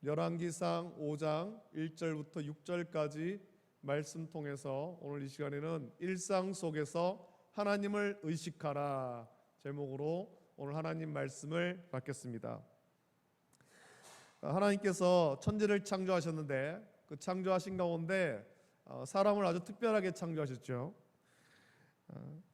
열왕기상 5장 1절부터 6절까지 말씀 통해서 오늘 이 시간에는 일상 속에서 하나님을 의식하라 제목으로 오늘 하나님 말씀을 받겠습니다. 하나님께서 천지를 창조하셨는데 그 창조하신 가운데 사람을 아주 특별하게 창조하셨죠.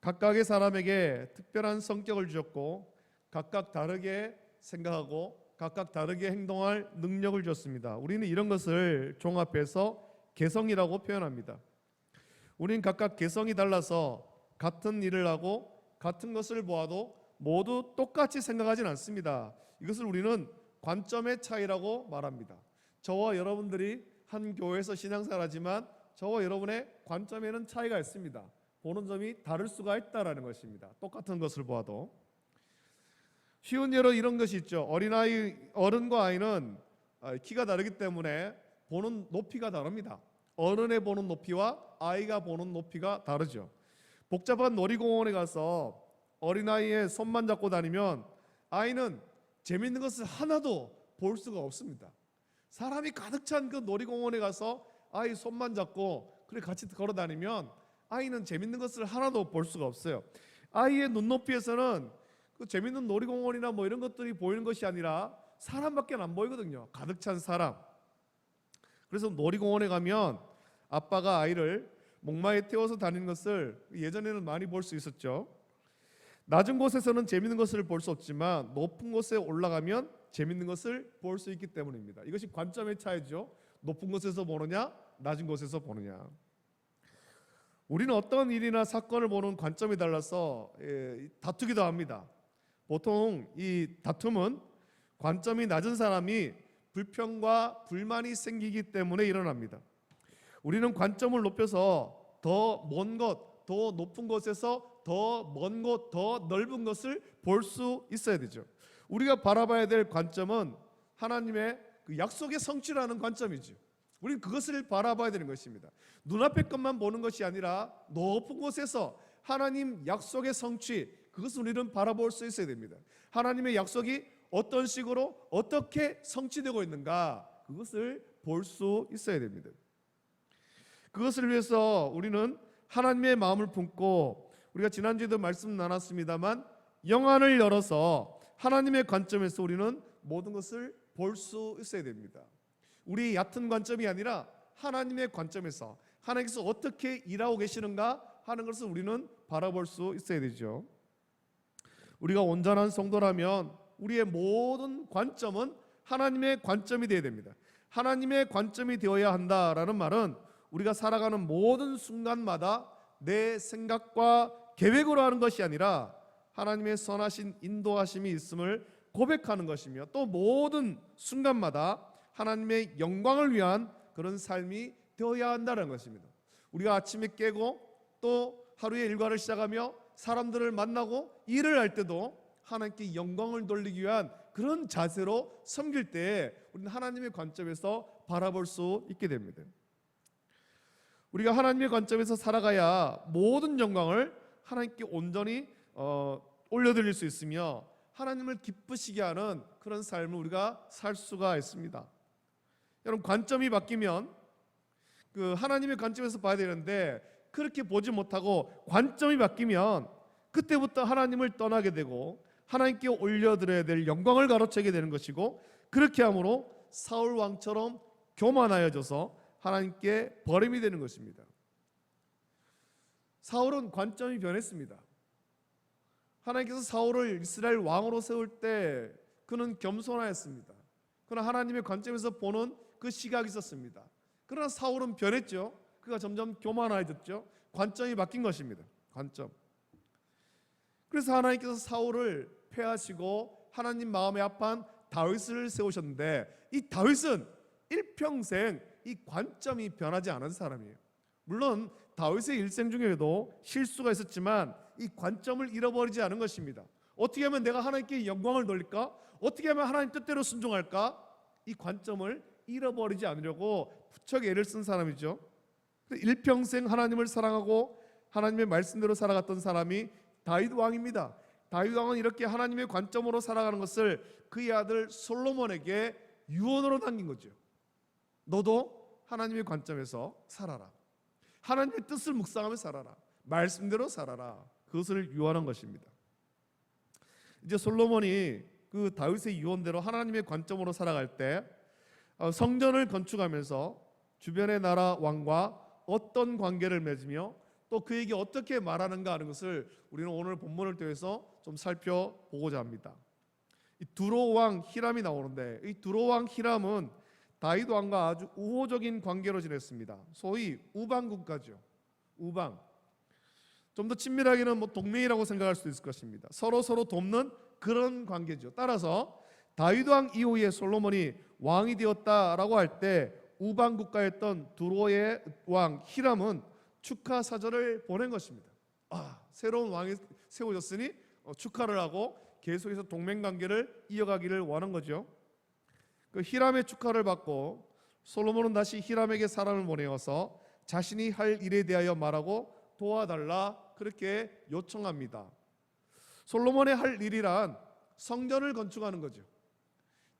각각의 사람에게 특별한 성격을 주셨고 각각 다르게 생각하고 각각 다르게 행동할 능력을 줬습니다. 우리는 이런 것을 종합해서 개성이라고 표현합니다. 우리는 각각 개성이 달라서 같은 일을 하고 같은 것을 보아도 모두 똑같이 생각하진 않습니다. 이것을 우리는 관점의 차이라고 말합니다. 저와 여러분들이 한 교회에서 신앙생활하지만 저와 여러분의 관점에는 차이가 있습니다. 보는 점이 다를 수가 있다는 것입니다. 똑같은 것을 보아도. 쉬운 예로 이런 것이 있죠. 어른과 아이는 키가 다르기 때문에 보는 높이가 다릅니다. 어른의 보는 높이와 아이가 보는 높이가 다르죠. 복잡한 놀이공원에 가서 어린아이의 손만 잡고 다니면 아이는 재밌는 것을 하나도 볼 수가 없습니다. 사람이 가득 찬 그 놀이공원에 가서 아이 손만 잡고 그래 같이 걸어 다니면 아이는 재밌는 것을 하나도 볼 수가 없어요. 아이의 눈높이에서는 그 재밌는 놀이공원이나 뭐 이런 것들이 보이는 것이 아니라 사람밖에 안 보이거든요. 가득 찬 사람. 그래서 놀이공원에 가면 아빠가 아이를 목마에 태워서 다니는 것을 예전에는 많이 볼 수 있었죠. 낮은 곳에서는 재밌는 것을 볼 수 없지만 높은 곳에 올라가면 재밌는 것을 볼 수 있기 때문입니다. 이것이 관점의 차이죠. 높은 곳에서 보느냐 낮은 곳에서 보느냐. 우리는 어떤 일이나 사건을 보는 관점이 달라서 다투기도 합니다. 보통 이 다툼은 관점이 낮은 사람이 불평과 불만이 생기기 때문에 일어납니다. 우리는 관점을 높여서 더 먼 것, 더 높은 곳에서 더 먼 곳, 더 넓은 것을 볼 수 있어야 되죠. 우리가 바라봐야 될 관점은 하나님의 그 약속의 성취라는 관점이죠. 우리는 그것을 바라봐야 되는 것입니다. 눈앞의 것만 보는 것이 아니라 높은 곳에서 하나님 약속의 성취, 그것을 우리는 바라볼 수 있어야 됩니다. 하나님의 약속이 어떤 식으로 어떻게 성취되고 있는가, 그것을 볼 수 있어야 됩니다. 그것을 위해서 우리는 하나님의 마음을 품고, 우리가 지난주에도 말씀 나눴습니다만 영안을 열어서 하나님의 관점에서 우리는 모든 것을 볼 수 있어야 됩니다. 우리 얕은 관점이 아니라 하나님의 관점에서 하나님께서 어떻게 일하고 계시는가 하는 것을 우리는 바라볼 수 있어야 되죠. 우리가 온전한 성도라면 우리의 모든 관점은 하나님의 관점이 되어야 됩니다. 하나님의 관점이 되어야 한다라는 말은 우리가 살아가는 모든 순간마다 내 생각과 계획으로 하는 것이 아니라 하나님의 선하신 인도하심이 있음을 고백하는 것이며, 또 모든 순간마다 하나님의 영광을 위한 그런 삶이 되어야 한다는 것입니다. 우리가 아침에 깨고 또 하루의 일과를 시작하며 사람들을 만나고 일을 할 때도 하나님께 영광을 돌리기 위한 그런 자세로 섬길 때 우리는 하나님의 관점에서 바라볼 수 있게 됩니다. 우리가 하나님의 관점에서 살아가야 모든 영광을 하나님께 온전히 올려드릴 수 있으며 하나님을 기쁘시게 하는 그런 삶을 우리가 살 수가 있습니다. 여러분, 관점이 바뀌면 그 하나님의 관점에서 봐야 되는데 그렇게 보지 못하고 관점이 바뀌면 그때부터 하나님을 떠나게 되고 하나님께 올려드려야 될 영광을 가로채게 되는 것이고, 그렇게 함으로 사울 왕처럼 교만하여져서 하나님께 버림이 되는 것입니다. 사울은 관점이 변했습니다. 하나님께서 사울을 이스라엘 왕으로 세울 때 그는 겸손하였습니다. 그러나 하나님의 관점에서 보는 그 시각이 있었습니다. 그러나 사울은 변했죠. 그가 점점 교만해졌죠. 관점이 바뀐 것입니다. 관점. 그래서 하나님께서 사울을 패하시고 하나님 마음에 합한 다윗을 세우셨는데, 이 다윗은 일평생 이 관점이 변하지 않은 사람이에요. 물론 다윗의 일생 중에도 실수가 있었지만 이 관점을 잃어버리지 않은 것입니다. 어떻게 하면 내가 하나님께 영광을 돌릴까? 어떻게 하면 하나님 뜻대로 순종할까? 이 관점을 잃어버리지 않으려고 부쩍 애를 쓴 사람이죠. 일평생 하나님을 사랑하고 하나님의 말씀대로 살아갔던 사람이 다윗 왕입니다. 다윗 왕은 이렇게 하나님의 관점으로 살아가는 것을 그의 아들 솔로몬에게 유언으로 남긴 거죠. 너도 하나님의 관점에서 살아라. 하나님의 뜻을 묵상하며 살아라. 말씀대로 살아라. 그것을 유언한 것입니다. 이제 솔로몬이 그 다윗의 유언대로 하나님의 관점으로 살아갈 때 성전을 건축하면서 주변의 나라 왕과 어떤 관계를 맺으며 또 그에게 어떻게 말하는가 하는 것을 우리는 오늘 본문을 통해서 좀 살펴보고자 합니다. 이 두로 왕 히람이 나오는데, 이 두로 왕 히람은 다윗 왕과 아주 우호적인 관계로 지냈습니다. 소위 우방 국가죠. 우방. 좀 더 친밀하게는 동맹이라고 생각할 수도 있을 것입니다. 서로 돕는 그런 관계죠. 따라서 다윗 왕 이후에 솔로몬이 왕이 되었다라고 할 때 우방 국가였던 두로의 왕 히람은 축하 사절을 보낸 것입니다. 새로운 왕이 세워졌으니 축하를 하고 계속해서 동맹 관계를 이어가기를 원한 거죠. 그 히람의 축하를 받고 솔로몬은 다시 히람에게 사람을 보내어서 자신이 할 일에 대하여 말하고 도와달라 그렇게 요청합니다. 솔로몬의 할 일이란 성전을 건축하는 거죠.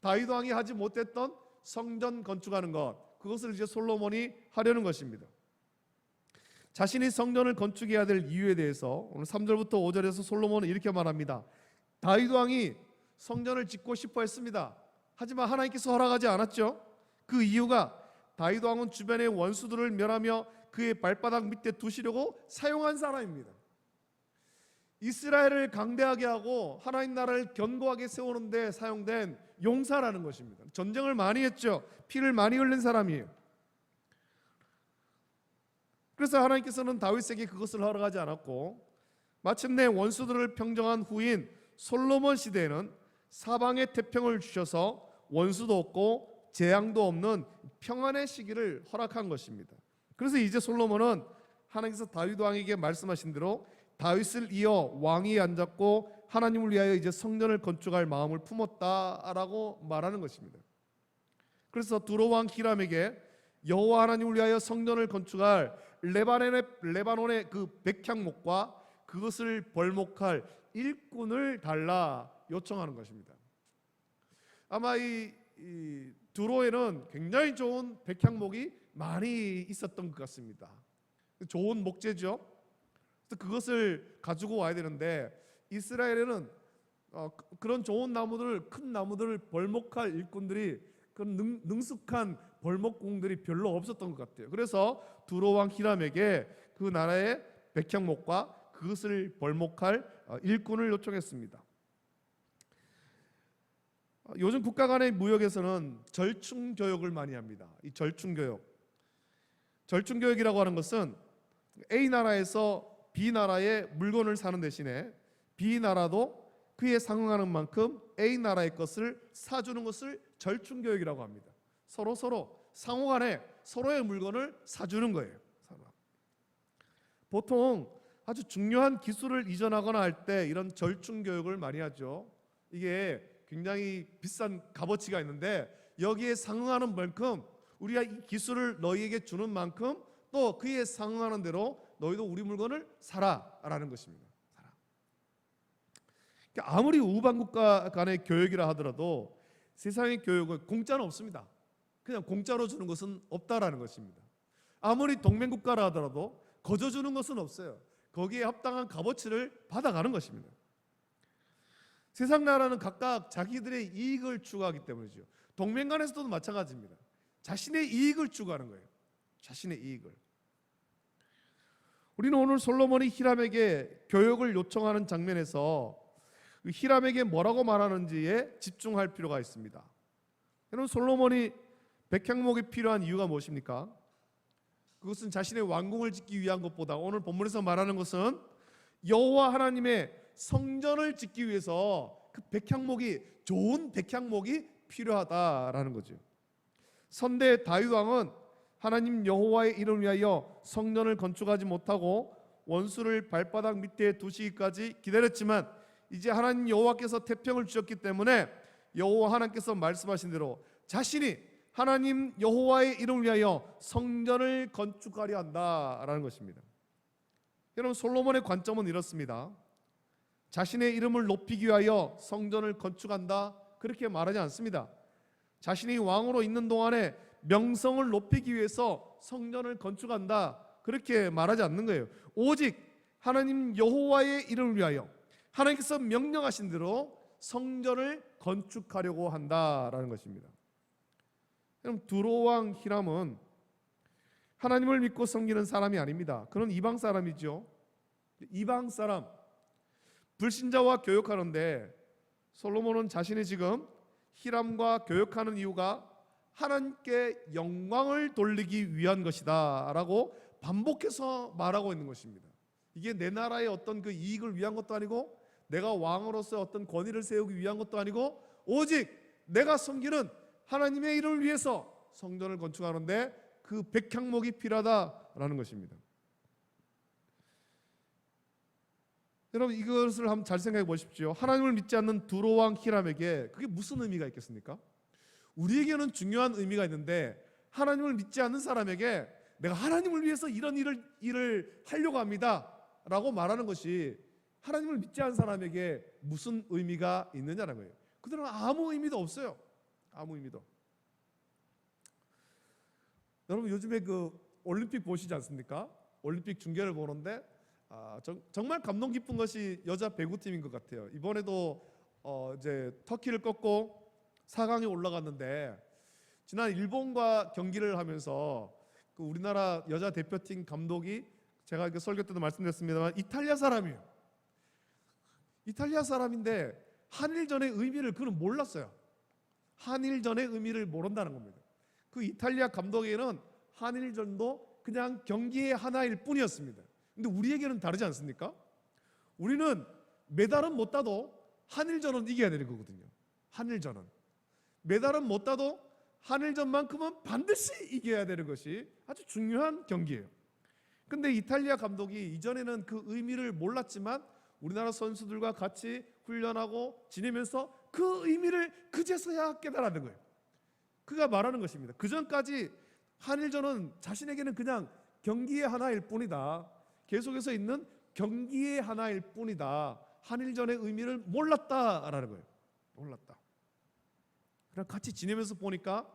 다윗 왕이 하지 못했던 성전 건축하는 것, 그것을 이제 솔로몬이 하려는 것입니다. 자신이 성전을 건축해야 될 이유에 대해서 오늘 3절부터 5절에서 솔로몬은 이렇게 말합니다. 다윗 왕이 성전을 짓고 싶어 했습니다. 하지만 하나님께서 허락하지 않았죠. 그 이유가 다윗 왕은 주변의 원수들을 멸하며 그의 발바닥 밑에 두시려고 사용한 사람입니다. 이스라엘을 강대하게 하고 하나님 나라를 견고하게 세우는 데 사용된 용사라는 것입니다. 전쟁을 많이 했죠. 피를 많이 흘린 사람이에요. 그래서 하나님께서는 다윗에게 그것을 허락하지 않았고, 마침내 원수들을 평정한 후인 솔로몬 시대에는 사방에 태평을 주셔서 원수도 없고 재앙도 없는 평안의 시기를 허락한 것입니다. 그래서 이제 솔로몬은 하나님께서 다윗 왕에게 말씀하신 대로 다윗을 이어 왕위에 앉았고 하나님을 위하여 이제 성전을 건축할 마음을 품었다라고 말하는 것입니다. 그래서 두로 왕 히람에게 여호와 하나님을 위하여 성전을 건축할 레바논의 그 백향목과 그것을 벌목할 일꾼을 달라 요청하는 것입니다. 아마 이 두로에는 굉장히 좋은 백향목이 많이 있었던 것 같습니다. 좋은 목재죠. 그것을 가지고 와야 되는데 이스라엘에는 그런 좋은 나무들, 큰 나무들을 벌목할 일꾼들이, 그런 능숙한 벌목공들이 별로 없었던 것 같아요. 그래서 두로 왕 히람에게 그 나라의 백향목과 그것을 벌목할 일꾼을 요청했습니다. 요즘 국가 간의 무역에서는 절충 교역을 많이 합니다. 이 절충 교역. 절충 교역이라고 하는 것은 A 나라에서 B 나라의 물건을 사는 대신에 B 나라도 그에 상응하는 만큼 A 나라의 것을 사주는 것을 절충 교역이라고 합니다. 서로 상호간에 서로의 물건을 사주는 거예요. 보통 아주 중요한 기술을 이전하거나 할 때 이런 절충 교역을 많이 하죠. 이게 굉장히 비싼 값어치가 있는데 여기에 상응하는 만큼 우리가 이 기술을 너희에게 주는 만큼 또 그에 상응하는 대로 너희도 우리 물건을 사라라는 것입니다. 아무리 우방 국가 간의 교역이라 하더라도 세상의 교역은 공짜는 없습니다. 그냥 공짜로 주는 것은 없다라는 것입니다. 아무리 동맹 국가라 하더라도 거저 주는 것은 없어요. 거기에 합당한 값어치를 받아가는 것입니다. 세상 나라는 각각 자기들의 이익을 추구하기 때문이죠. 동맹 간에서도 마찬가지입니다. 자신의 이익을 추구하는 거예요. 자신의 이익을. 우리는 오늘 솔로몬이 히람에게 교역을 요청하는 장면에서 히람에게 뭐라고 말하는지에 집중할 필요가 있습니다. 여러분, 솔로몬이 백향목이 필요한 이유가 무엇입니까? 그것은 자신의 왕궁을 짓기 위한 것보다 오늘 본문에서 말하는 것은 여호와 하나님의 성전을 짓기 위해서 그 백향목이, 좋은 백향목이 필요하다라는 거죠. 선대 다윗 왕은 하나님 여호와의 이름을 위하여 성전을 건축하지 못하고 원수를 발바닥 밑에 두시기까지 기다렸지만 이제 하나님 여호와께서 태평을 주셨기 때문에 여호와 하나님께서 말씀하신 대로 자신이 하나님 여호와의 이름을 위하여 성전을 건축하려 한다라는 것입니다. 여러분, 솔로몬의 관점은 이렇습니다. 자신의 이름을 높이기 위하여 성전을 건축한다 그렇게 말하지 않습니다. 자신이 왕으로 있는 동안에 명성을 높이기 위해서 성전을 건축한다, 그렇게 말하지 않는 거예요. 오직 하나님 여호와의 이름을 위하여 하나님께서 명령하신 대로 성전을 건축하려고 한다라는 것입니다. 그럼 두로 왕 히람은 하나님을 믿고 섬기는 사람이 아닙니다. 그는 이방 사람이죠. 이방 사람, 불신자와 교역하는데 솔로몬은 자신이 지금 히람과 교역하는 이유가 하나님께 영광을 돌리기 위한 것이다 라고 반복해서 말하고 있는 것입니다. 이게 내 나라의 어떤 그 이익을 위한 것도 아니고 내가 왕으로서 어떤 권위를 세우기 위한 것도 아니고 오직 내가 섬기는 하나님의 이름을 위해서 성전을 건축하는데 그 백향목이 필요하다라는 것입니다. 여러분, 이것을 한번 잘 생각해 보십시오. 하나님을 믿지 않는 두로 왕 히람에게 그게 무슨 의미가 있겠습니까? 우리에게는 중요한 의미가 있는데 하나님을 믿지 않는 사람에게 내가 하나님을 위해서 이런 일을 하려고 합니다 라고 말하는 것이 하나님을 믿지 않는 사람에게 무슨 의미가 있느냐는 거예요. 그들은 아무 의미도 없어요. 아무 의미도. 여러분, 요즘에 그 올림픽 보시지 않습니까? 올림픽 중계를 보는데 정말 감동 깊은 것이 여자 배구팀인 것 같아요. 이번에도 이제 터키를 꺾고 4강에 올라갔는데 지난 일본과 경기를 하면서 그 우리나라 여자 대표팀 감독이 제가 그 설교 때도 말씀드렸습니다만 이탈리아 사람이에요. 이탈리아 사람인데 한일전의 의미를 그는 몰랐어요. 한일전의 의미를 모른다는 겁니다. 그 이탈리아 감독에게는 한일전도 그냥 경기의 하나일 뿐이었습니다. 근데 우리에게는 다르지 않습니까? 우리는 메달은 못 따도 한일전은 이겨야 되는 거거든요. 한일전은 메달은 못 따도 한일전만큼은 반드시 이겨야 되는 것이 아주 중요한 경기예요. 근데 이탈리아 감독이 이전에는 그 의미를 몰랐지만 우리나라 선수들과 같이 훈련하고 지내면서 그 의미를 그제서야 깨달았는 거예요. 그가 말하는 것입니다. 그 전까지 한일전은 자신에게는 그냥 경기의 하나일 뿐이다. 계속해서 있는 경기의 하나일 뿐이다. 한일전의 의미를 몰랐다라는 거예요. 몰랐다. 그럼 같이 지내면서 보니까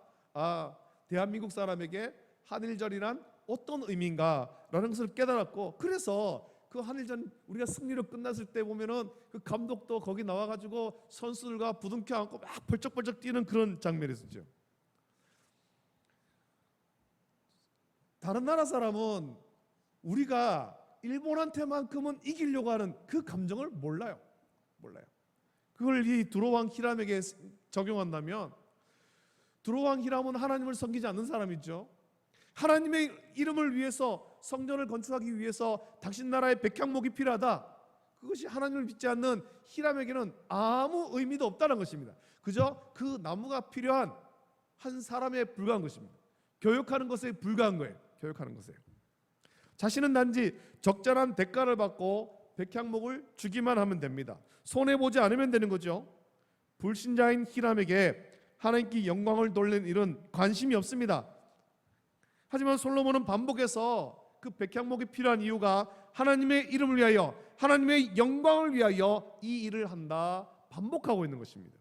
대한민국 사람에게 한일전이란 어떤 의미인가라는 것을 깨달았고, 그래서 그 한일전 우리가 승리로 끝났을 때 보면은 그 감독도 거기 나와가지고 선수들과 부둥켜 안고 막 벌쩍벌쩍 뛰는 그런 장면이 있었죠. 다른 나라 사람은 우리가 일본한테만큼은 이기려고 하는 그 감정을 몰라요. 그걸 이 두로 왕 히람에게 적용한다면 두로 왕 히람은 하나님을 섬기지 않는 사람이죠. 하나님의 이름을 위해서 성전을 건축하기 위해서 당신 나라의 백향목이 필요하다. 그것이 하나님을 믿지 않는 히람에게는 아무 의미도 없다는 것입니다. 그저 그 나무가 필요한 한 사람에 불과한 것입니다. 교육하는 것에 불과한 거예요. 교육하는 것에. 자신은 단지 적절한 대가를 받고 백향목을 주기만 하면 됩니다. 손해보지 않으면 되는 거죠. 불신자인 히람에게 하나님께 영광을 돌리는 일은 관심이 없습니다. 하지만 솔로몬은 반복해서 그 백향목이 필요한 이유가 하나님의 이름을 위하여, 하나님의 영광을 위하여 이 일을 한다 반복하고 있는 것입니다.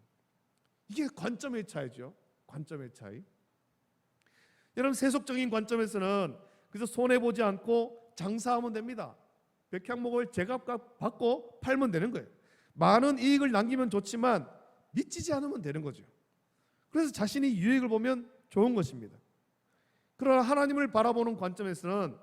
이게 관점의 차이죠. 관점의 차이. 여러분, 세속적인 관점에서는 그래서 손해보지 않고 장사하면 됩니다. 백향목을 제값 받고 팔면 되는 거예요. 많은 이익을 남기면 좋지만 미치지 않으면 되는 거죠. 그래서 자신이 유익을 보면 좋은 것입니다. 그러나 하나님을 바라보는 관점에서는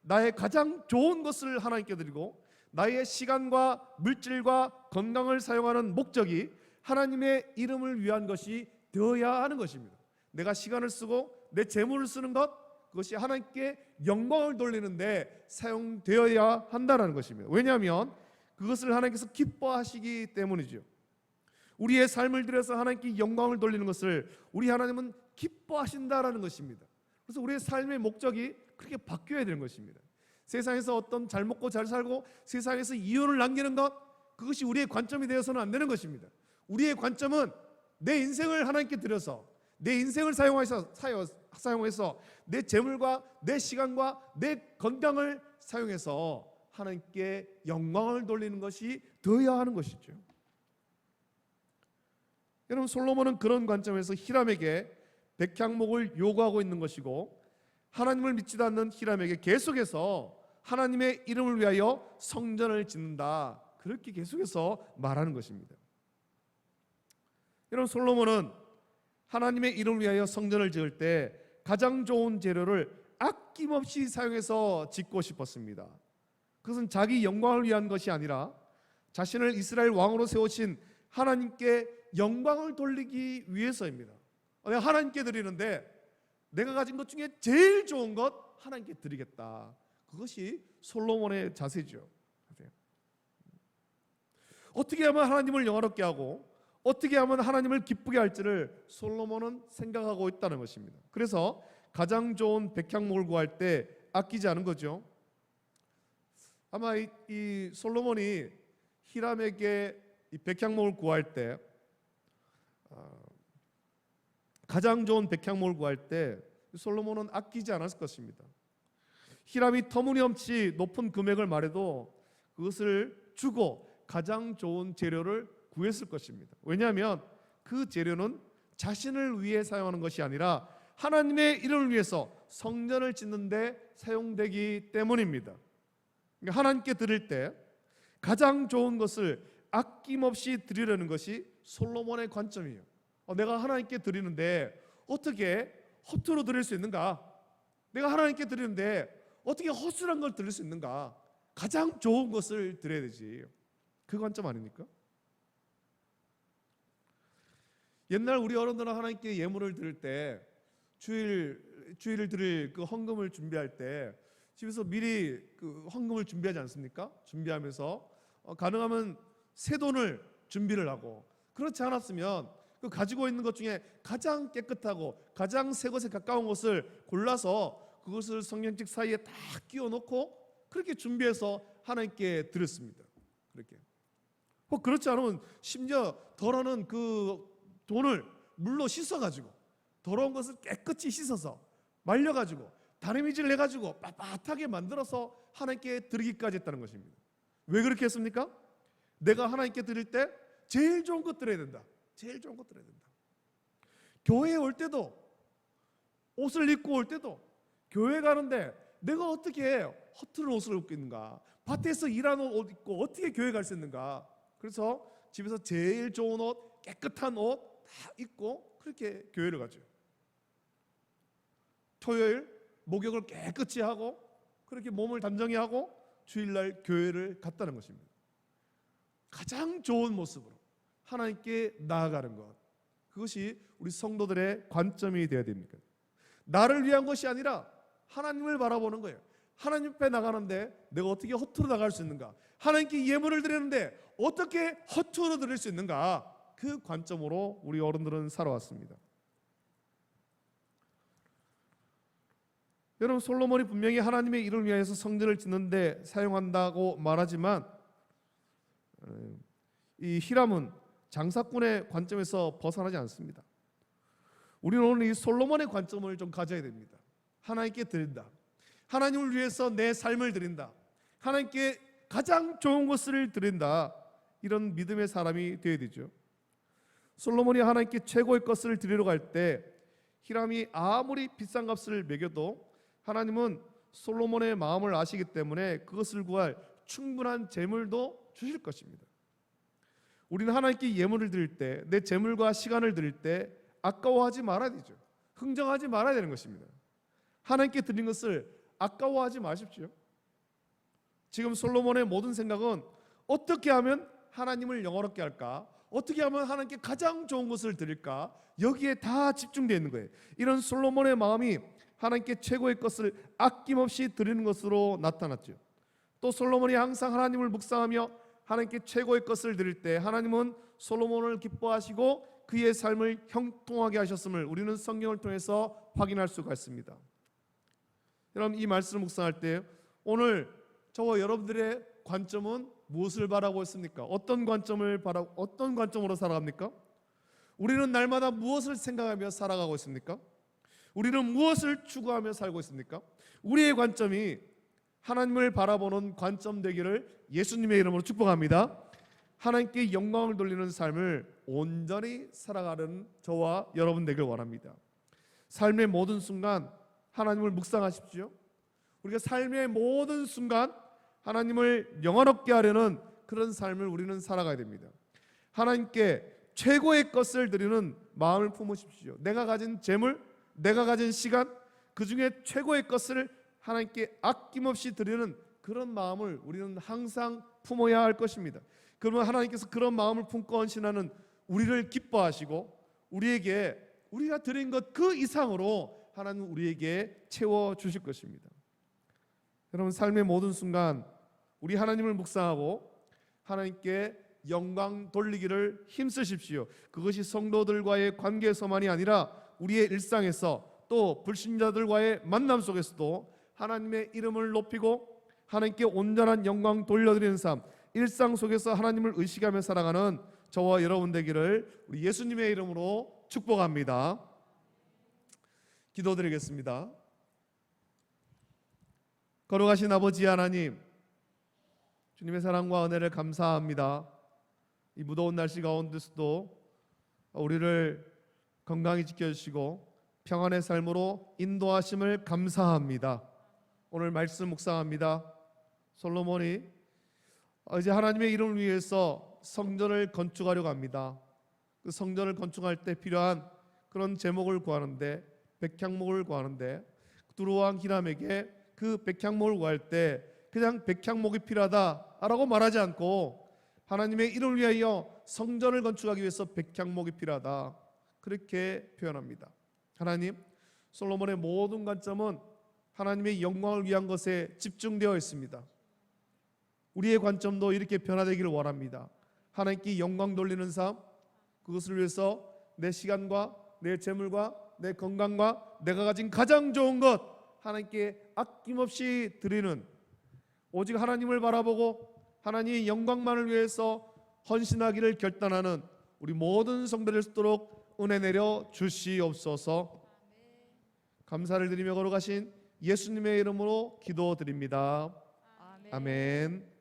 나의 가장 좋은 것을 하나님께 드리고 나의 시간과 물질과 건강을 사용하는 목적이 하나님의 이름을 위한 것이 되어야 하는 것입니다. 내가 시간을 쓰고 내 재물을 쓰는 것, 그것이 하나님께 영광을 돌리는데 사용되어야 한다는 것입니다. 왜냐하면 그것을 하나님께서 기뻐하시기 때문이죠. 우리의 삶을 들여서 하나님께 영광을 돌리는 것을 우리 하나님은 기뻐하신다라는 것입니다. 그래서 우리의 삶의 목적이 그렇게 바뀌어야 되는 것입니다. 세상에서 어떤 잘 먹고 잘 살고 세상에서 이윤을 남기는 것, 그것이 우리의 관점이 되어서는 안 되는 것입니다. 우리의 관점은 내 인생을 하나님께 드려서 내 인생을 사용해서 내 재물과 내 시간과 내 건강을 사용해서 하나님께 영광을 돌리는 것이 되어야 하는 것이죠. 여러분, 솔로몬은 그런 관점에서 히람에게 백향목을 요구하고 있는 것이고, 하나님을 믿지도 않는 히람에게 계속해서 하나님의 이름을 위하여 성전을 짓는다, 그렇게 계속해서 말하는 것입니다. 여러분, 솔로몬은 하나님의 이름을 위하여 성전을 지을 때 가장 좋은 재료를 아낌없이 사용해서 짓고 싶었습니다. 그것은 자기 영광을 위한 것이 아니라 자신을 이스라엘 왕으로 세우신 하나님께 영광을 돌리기 위해서입니다. 내가 하나님께 드리는데 내가 가진 것 중에 제일 좋은 것 하나님께 드리겠다. 그것이 솔로몬의 자세죠. 어떻게 하면 하나님을 영화롭게 하고 어떻게 하면 하나님을 기쁘게 할지를 솔로몬은 생각하고 있다는 것입니다. 그래서 가장 좋은 백향목을 구할 때 아끼지 않은 거죠. 아마 이 솔로몬이 히람에게 이 백향목을 구할 때 가장 좋은 백향목을 구할 때 솔로몬은 아끼지 않았을 것입니다. 히람이 터무니없이 높은 금액을 말해도 그것을 주고 가장 좋은 재료를 구했을 것입니다. 왜냐하면 그 재료는 자신을 위해 사용하는 것이 아니라 하나님의 이름을 위해서 성전을 짓는 데 사용되기 때문입니다. 하나님께 드릴 때 가장 좋은 것을 아낌없이 드리려는 것이 솔로몬의 관점이에요. 내가 하나님께 드리는데 어떻게 허투루 드릴 수 있는가? 내가 하나님께 드리는데 어떻게 허술한 걸 드릴 수 있는가? 가장 좋은 것을 드려야 되지. 그 관점 아닙니까? 옛날 우리 어른들은 하나님께 예물을 드릴 때 주일을 드릴 그 헌금을 준비할 때 집에서 미리 그 헌금을 준비하지 않습니까? 준비하면서 가능하면 새 돈을 준비를 하고, 그렇지 않았으면 그 가지고 있는 것 중에 가장 깨끗하고 가장 새 것에 가까운 것을 골라서 그것을 성경책 사이에 딱 끼워 놓고 그렇게 준비해서 하나님께 드렸습니다. 그렇게. 그렇지 않으면 심지어 덜어는 그 돈을 물로 씻어가지고 더러운 것을 깨끗이 씻어서 말려가지고 다리미질 내가지고 빳빳하게 만들어서 하나님께 드리기까지 했다는 것입니다. 왜 그렇게 했습니까? 내가 하나님께 드릴 때 제일 좋은 것 드려야 된다. 제일 좋은 것 드려야 된다. 교회에 올 때도, 옷을 입고 올 때도, 교회 가는데 내가 어떻게 허투루 옷을 입고 있는가? 밭에서 일하는 옷 입고 어떻게 교회 갈 수 있는가? 그래서 집에서 제일 좋은 옷, 깨끗한 옷 다 입고 그렇게 교회를 가죠. 토요일 목욕을 깨끗이 하고 그렇게 몸을 단정히 하고 주일날 교회를 갔다는 것입니다. 가장 좋은 모습으로 하나님께 나아가는 것, 그것이 우리 성도들의 관점이 되어야 됩니까? 나를 위한 것이 아니라 하나님을 바라보는 거예요. 하나님 앞에 나가는데 내가 어떻게 허투루 나갈 수 있는가? 하나님께 예물을 드리는데 어떻게 허투루 드릴 수 있는가? 그 관점으로 우리 어른들은 살아왔습니다. 여러분, 솔로몬이 분명히 하나님의 이름을 위해서 성전을 짓는데 사용한다고 말하지만 이 히람은 장사꾼의 관점에서 벗어나지 않습니다. 우리는 오늘 이 솔로몬의 관점을 좀 가져야 됩니다. 하나님께 드린다. 하나님을 위해서 내 삶을 드린다. 하나님께 가장 좋은 것을 드린다. 이런 믿음의 사람이 되어야 되죠. 솔로몬이 하나님께 최고의 것을 드리러 갈 때 히람이 아무리 비싼 값을 매겨도 하나님은 솔로몬의 마음을 아시기 때문에 그것을 구할 충분한 재물도 주실 것입니다. 우리는 하나님께 예물을 드릴 때, 내 재물과 시간을 드릴 때 아까워하지 말아야 되죠. 흥정하지 말아야 되는 것입니다. 하나님께 드린 것을 아까워하지 마십시오. 지금 솔로몬의 모든 생각은 어떻게 하면 하나님을 영화롭게 할까? 어떻게 하면 하나님께 가장 좋은 것을 드릴까? 여기에 다 집중되어 있는 거예요. 이런 솔로몬의 마음이 하나님께 최고의 것을 아낌없이 드리는 것으로 나타났죠. 또 솔로몬이 항상 하나님을 묵상하며 하나님께 최고의 것을 드릴 때 하나님은 솔로몬을 기뻐하시고 그의 삶을 형통하게 하셨음을 우리는 성경을 통해서 확인할 수가 있습니다. 여러분, 이 말씀을 묵상할 때 오늘 저와 여러분들의 관점은 무엇을 바라고 있습니까? 어떤 관점으로 살아갑니까? 우리는 날마다 무엇을 생각하며 살아가고 있습니까? 우리는 무엇을 추구하며 살고 있습니까? 우리의 관점이 하나님을 바라보는 관점 되기를 예수님의 이름으로 축복합니다. 하나님께 영광을 돌리는 삶을 온전히 살아가는 저와 여러분 되길 원합니다. 삶의 모든 순간 하나님을 묵상하십시오. 우리가 삶의 모든 순간 하나님을 영화롭게 하려는 그런 삶을 우리는 살아가야 됩니다. 하나님께 최고의 것을 드리는 마음을 품으십시오. 내가 가진 재물, 내가 가진 시간, 그 중에 최고의 것을 하나님께 아낌없이 드리는 그런 마음을 우리는 항상 품어야 할 것입니다. 그러면 하나님께서 그런 마음을 품고 헌신하는 우리를 기뻐하시고 우리가 드린 것 그 이상으로 하나님은 우리에게 채워주실 것입니다. 여러분, 삶의 모든 순간 우리 하나님을 묵상하고 하나님께 영광 돌리기를 힘쓰십시오. 그것이 성도들과의 관계에서만이 아니라 우리의 일상에서 또 불신자들과의 만남 속에서도 하나님의 이름을 높이고 하나님께 온전한 영광 돌려드리는 삶, 일상 속에서 하나님을 의식하며 살아가는 저와 여러분 되기를 우리 예수님의 이름으로 축복합니다. 기도드리겠습니다. 거룩하신 아버지 하나님, 주님의 사랑과 은혜를 감사합니다. 이 무더운 날씨 가운데서도 우리를 건강히 지켜주시고 평안의 삶으로 인도하심을 감사합니다. 오늘 말씀 묵상합니다. 솔로몬이 이제 하나님의 이름을 위해서 성전을 건축하려고 합니다. 그 성전을 건축할 때 필요한 그런 제목을 구하는데, 백향목을 구하는데, 두루왕 히람에게 그 백향목을 구할 때 그냥 백향목이 필요하다라고 말하지 않고 하나님의 이름을 위하여 성전을 건축하기 위해서 백향목이 필요하다, 그렇게 표현합니다. 하나님, 솔로몬의 모든 관점은 하나님의 영광을 위한 것에 집중되어 있습니다. 우리의 관점도 이렇게 변화되기를 원합니다. 하나님께 영광 돌리는 삶, 그것을 위해서 내 시간과 내 재물과 내 건강과 내가 가진 가장 좋은 것 하나님께 아낌없이 드리는, 오직 하나님을 바라보고 하나님의 영광만을 위해서 헌신하기를 결단하는 우리 모든 성도들 있도록 은혜 내려 주시옵소서. 감사를 드리며 걸어가신 예수님의 이름으로 기도드립니다. 아멘.